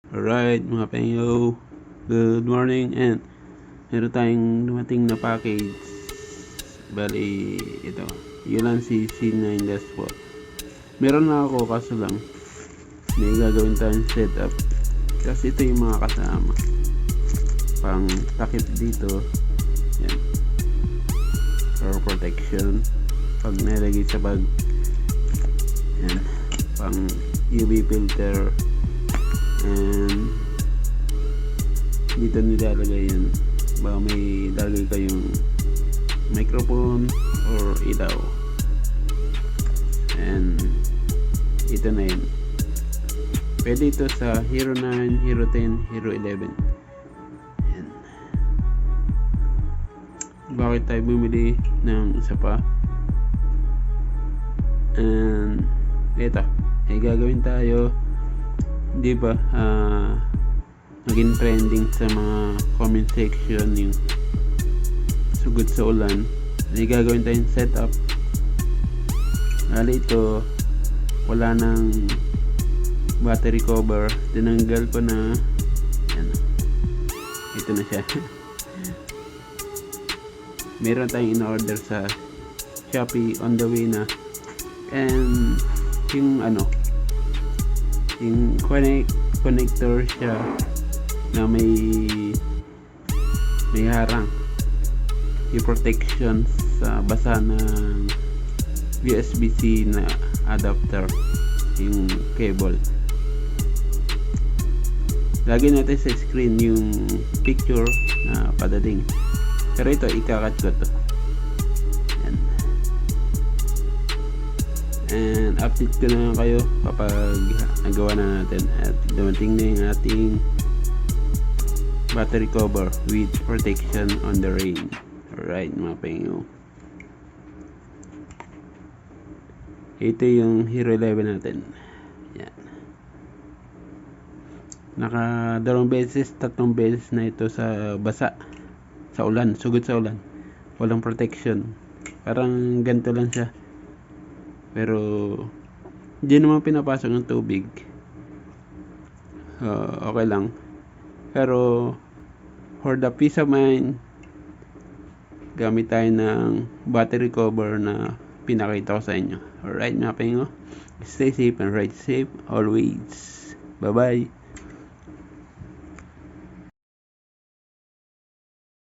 Alright mga penyo, good morning, and meron tayong dumating na package. Bali ito, Ulanzi C9 dashboard. Meron na ako, kaso lang may gagawin tayong setup kasi ito yung mga kasama pang takip dito. Yan, for protection pag nilagay sa bag. Yan, pang UV filter, and dito nilalagay yan baka may lalagay kayong microphone or ilaw, and ito na yun. Pwede ito sa Hero 9, Hero 10, Hero 11. Yan. Bakit tayo bumili ng isa pa? And ito ay gagawin tayo, di ba? Naging trending sa mga comment section yung sugod sa ulan. May gagawin tayong setup. Lalo ito, wala nang battery cover, tinanggal ko na. Yan, ito na siya. Meron tayong in-order sa Shopee, on the way na. And yung yung connector siya na may harang, yung protection sa basa ng USB-C na adapter, yung cable. Lagay natin sa screen yung picture na padating, pero ito ikakat ko to. And update ko na kayo kapag nagawa na natin at dumating na yung ating battery cover with protection on the rain. Alright mga penyo, ito yung Hero 11 natin. Yan, naka 2 beses, 3 beses na ito sa basa, sa ulan, sugod sa ulan, walang protection. Parang ganito lang siya, pero hindi naman pinapasok ng tubig. Okay lang, pero for the peace of mind, gamit tayo ng battery cover na pinakita ko sa inyo. Alright mga pengo, stay safe and ride safe always. Bye bye.